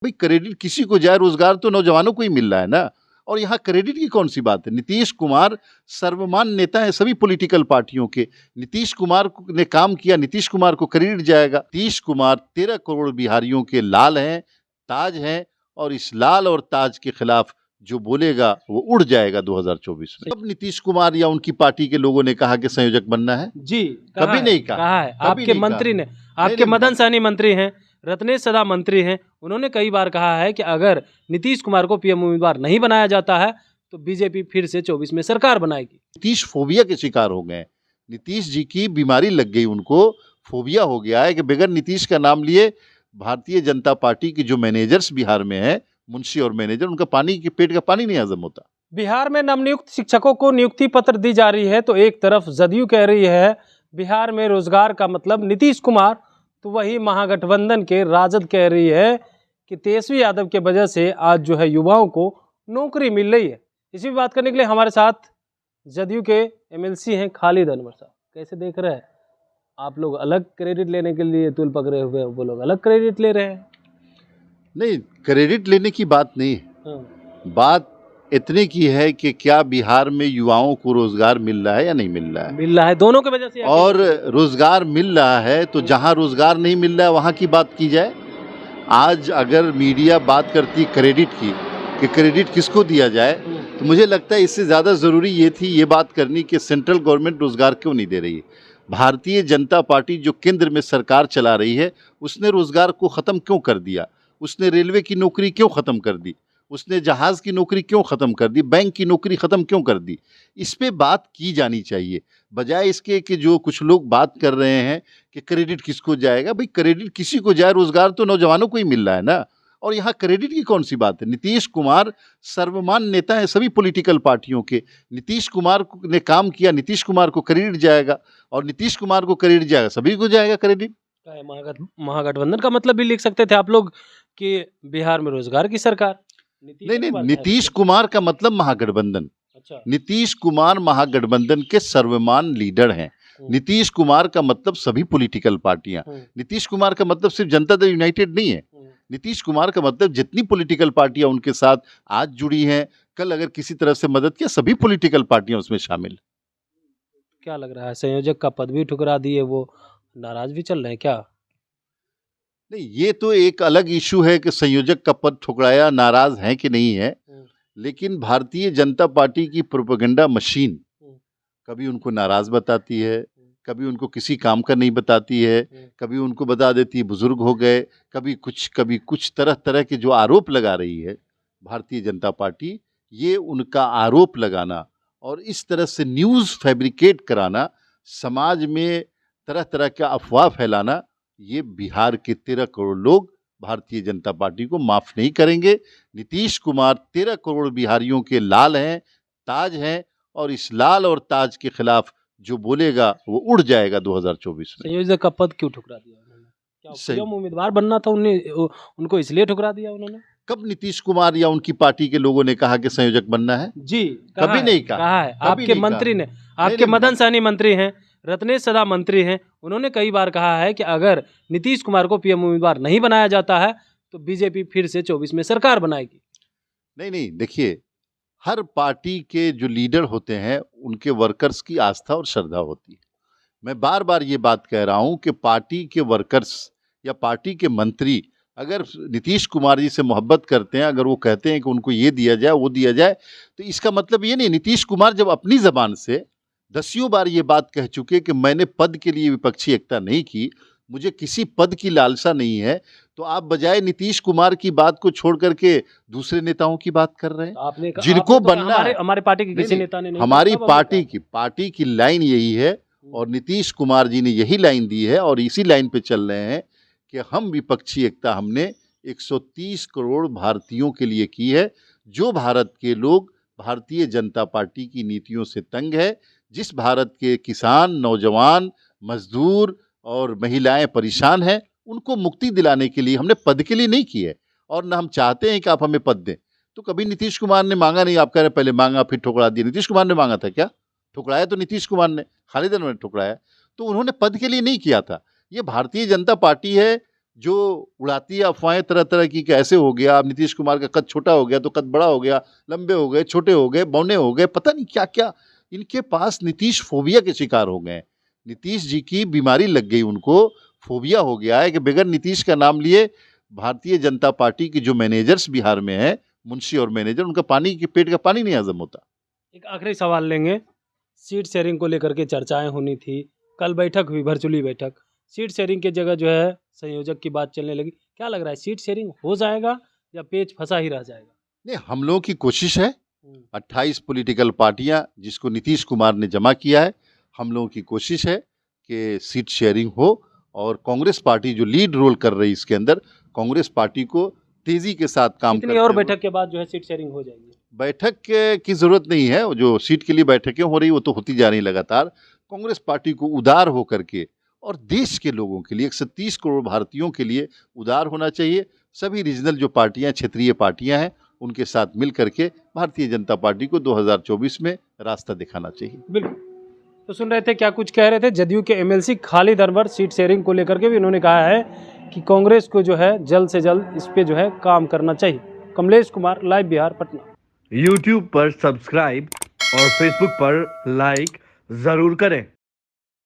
भाई क्रेडिट किसी को जाए, रोजगार तो नौजवानों को ही मिल रहा है ना। और यहाँ क्रेडिट की कौन सी बात है? नीतीश कुमार सर्वमान्य नेता है सभी पॉलिटिकल पार्टियों के। नीतीश कुमार ने काम किया, नीतीश कुमार को क्रेडिट जाएगा। नीतीश कुमार 13 करोड़ बिहारियों के लाल हैं, ताज हैं, और इस लाल और ताज के खिलाफ जो बोलेगा वो उड़ जाएगा 2024 में। अब नीतीश कुमार या उनकी पार्टी के लोगों ने कहा कि संयोजक बनना है? जी, कभी नहीं कहा है। आपके मंत्री ने, आपके मदन सहनी मंत्री हैं, रत्नेश सदा मंत्री हैं, उन्होंने कई बार कहा है कि अगर नीतीश कुमार को पीएम उम्मीदवार नहीं बनाया जाता है तो बीजेपी फिर से 24 में सरकार बनाएगी। नीतीश फोबिया के शिकार हो गए। नीतीश जी की बीमारी लग गई, उनको फोबिया हो गया है कि बगैर नीतीश का नाम लिए भारतीय जनता पार्टी की जो मैनेजर्स बिहार में है, मुंशी और मैनेजर, उनका पानी के पेट का पानी नहीं हजम होता। बिहार में नवनियुक्त शिक्षकों को नियुक्ति पत्र दी जा रही है तो एक तरफ जदयू कह रही है बिहार में रोजगार का मतलब नीतीश कुमार, तो वही महागठबंधन के राजद कह रही है कि तेजस्वी यादव के वजह से आज जो है युवाओं को नौकरी मिल रही है। इसी पर बात करने के लिए हमारे साथ जदयू के एमएलसी हैं खालिद अनवर साहब। कैसे देख रहे हैं आप? लोग अलग क्रेडिट लेने के लिए तुल पकड़े हुए हैं, वो लोग अलग क्रेडिट ले रहे हैं। नहीं, क्रेडिट लेने की बात नहीं है। बात इतने की है कि क्या बिहार में युवाओं को रोजगार मिल रहा है या नहीं मिल रहा है? मिल रहा है, दोनों की वजह से। और रोजगार मिल रहा है तो जहां रोजगार नहीं मिल रहा है वहां की बात की जाए। आज अगर मीडिया बात करती क्रेडिट की कि क्रेडिट किसको दिया जाए, तो मुझे लगता है इससे ज़्यादा ज़रूरी ये थी ये बात करनी कि सेंट्रल गवर्नमेंट रोजगार क्यों नहीं दे रही है। भारतीय जनता पार्टी जो केंद्र में सरकार चला रही है, उसने रोजगार को ख़त्म क्यों कर दिया? उसने रेलवे की नौकरी क्यों ख़त्म कर दी? उसने जहाज़ की नौकरी क्यों ख़त्म कर दी? बैंक की नौकरी ख़त्म क्यों कर दी? इस पे बात की जानी चाहिए, बजाय इसके कि जो कुछ लोग बात कर रहे हैं कि क्रेडिट किसको जाएगा। भाई क्रेडिट किसी को जाए, रोजगार तो नौजवानों को ही मिल रहा है ना। और यहाँ क्रेडिट की कौन सी बात है? नीतीश कुमार सर्वमान्य नेता है सभी पॉलिटिकल पार्टियों के। नीतीश कुमार ने काम किया, नीतीश कुमार को क्रेडिट जाएगा, और नीतीश कुमार को क्रेडिट जाएगा, सभी को जाएगा क्रेडिट। महागठबंधन का मतलब भी लिख सकते थे आप लोग कि बिहार में रोजगार की सरकार। नहीं, नीतीश कुमार का मतलब महागठबंधन। अच्छा। नीतीश कुमार महागठबंधन के सर्वमान्य लीडर हैं। नीतीश कुमार का मतलब सभी पॉलिटिकल पार्टियां। नीतीश कुमार का मतलब सिर्फ जनता दल यूनाइटेड नहीं है। नीतीश कुमार का मतलब जितनी पॉलिटिकल पार्टियां उनके साथ आज जुड़ी हैं, कल अगर किसी तरह से मदद किया, सभी पॉलिटिकल पार्टियां उसमें शामिल। क्या लग रहा है संयोजक का पद भी ठुकरा दिए, वो नाराज भी चल रहे हैं क्या? नहीं, ये तो एक अलग इशू है कि संयोजक का पद ठुकराया, नाराज हैं कि नहीं है। लेकिन भारतीय जनता पार्टी की प्रोपेगेंडा मशीन कभी उनको नाराज बताती है, कभी उनको किसी काम का नहीं बताती है, कभी उनको बता देती है बुजुर्ग हो गए, कभी कुछ तरह तरह के जो आरोप लगा रही है भारतीय जनता पार्टी। ये उनका आरोप लगाना और इस तरह से न्यूज़ फैब्रिकेट कराना, समाज में तरह तरह का अफवाह फैलाना, ये बिहार के 13 करोड़ लोग भारतीय जनता पार्टी को माफ नहीं करेंगे। नीतीश कुमार 13 करोड़ बिहारियों के लाल हैं, ताज हैं, और इस लाल और ताज के खिलाफ जो बोलेगा वो उड़ जाएगा 2024 में। संयोजक का पद क्यों ठुकरा दिया उन्होंने? क्या पीएम उम्मीदवार बनना था उनको इसलिए ठुकरा दिया उन्होंने? कब नीतीश कुमार या उनकी पार्टी के लोगों ने कहा कि संयोजक बनना है? जी, कभी नहीं कहा है। आपके मंत्री ने, आपके मदन सहनी मंत्री हैं, रत्नेश सदा मंत्री हैं, उन्होंने कई बार कहा है कि अगर नीतीश कुमार को पीएम उम्मीदवार नहीं बनाया जाता है तो बीजेपी फिर से 24 में सरकार बनाएगी। नहीं, देखिए, हर पार्टी के जो लीडर होते हैं उनके वर्कर्स की आस्था और श्रद्धा होती है। मैं बार बार ये बात कह रहा हूं कि पार्टी के वर्कर्स या पार्टी के मंत्री अगर नीतीश कुमार जी से मोहब्बत करते हैं, अगर वो कहते हैं कि उनको ये दिया जाए वो दिया जाए, तो इसका मतलब ये नहीं। नीतीश कुमार जब अपनी जबान से दसियों बार ये बात कह चुके कि मैंने पद के लिए विपक्षी एकता नहीं की, मुझे किसी पद की लालसा नहीं है, तो आप बजाय नीतीश कुमार की बात को छोड़ करके दूसरे नेताओं की बात कर रहे हैं जिनको बनना है। हमारे पार्टी के किसी नेता ने नहीं, हमारी पार्टी की लाइन यही है, और नीतीश कुमार जी ने यही लाइन दी है और इसी लाइन पे चल रहे हैं कि हम विपक्षी एकता हमने 130 करोड़ भारतीयों के लिए की है। जो भारत के लोग भारतीय जनता पार्टी की नीतियों से तंग है, जिस भारत के किसान, नौजवान, मजदूर और महिलाएं परेशान हैं, उनको मुक्ति दिलाने के लिए हमने पद के लिए नहीं की है, और न हम चाहते हैं कि आप हमें पद दें। तो कभी नीतीश कुमार ने मांगा नहीं। आप कह रहे हैं पहले मांगा फिर ठुकरा दिया। नीतीश कुमार ने मांगा था क्या? ठुकराया तो नीतीश कुमार ने, खालिद अनवर ने ठुकराया। तो उन्होंने पद के लिए नहीं किया था। ये भारतीय जनता पार्टी है जो उड़ाती है अफवाहें तरह तरह की कि ऐसे हो गया, अब नीतीश कुमार का कद छोटा हो गया तो कद बड़ा हो गया, लंबे हो गए, छोटे हो गए, बौने हो गए, पता नहीं क्या क्या। इनके पास नीतीश फोबिया के शिकार हो गए हैं। नीतीश जी की बीमारी लग गई उनको, फोबिया हो गया है कि बगैर नीतीश का नाम लिए भारतीय जनता पार्टी के जो मैनेजर्स बिहार में हैं, मुंशी और मैनेजर, उनका पानी के पेट का पानी नहीं हजम होता। एक आखिरी सवाल लेंगे। सीट शेयरिंग को लेकर के चर्चाएं होनी थी, कल बैठक हुई, वर्चुअली बैठक। सीट शेयरिंग की जगह जो है संयोजक की बात चलने लगी। क्या लग रहा है, सीट शेयरिंग हो जाएगा या पेच फंसा ही रह जाएगा? नहीं, हम लोगों की कोशिश है, 28 पॉलिटिकल पार्टियां जिसको नीतीश कुमार ने जमा किया है, हम लोगों की कोशिश है कि सीट शेयरिंग हो और कांग्रेस पार्टी जो लीड रोल कर रही है इसके अंदर, कांग्रेस पार्टी को तेजी के साथ काम कितनी करते और हुए- बैठक के बाद जो है सीट शेयरिंग हो जाएगी? बैठक की जरूरत नहीं है। जो सीट के लिए बैठकें हो रही वो तो होती जा रही लगातार। कांग्रेस पार्टी को उदार होकर के और देश के लोगों के लिए, 130 करोड़ भारतीयों के लिए उदार होना चाहिए। सभी रीजनल जो पार्टियां, क्षेत्रीय पार्टियां हैं, उनके साथ मिल करके भारतीय जनता पार्टी को 2024 में रास्ता दिखाना चाहिए। बिल्कुल। तो सुन रहे थे, क्या कुछ कह रहे थे जदयू के MLC Khalid Anwar seat sharing को लेकर के भी उन्होंने कहा है कि कांग्रेस को जो है जल्द से जल्द इस पे जो है काम करना चाहिए। कमलेश कुमार, लाइव बिहार, पटना। YouTube पर सब्सक्राइब और Facebook पर लाइक जरूर करें।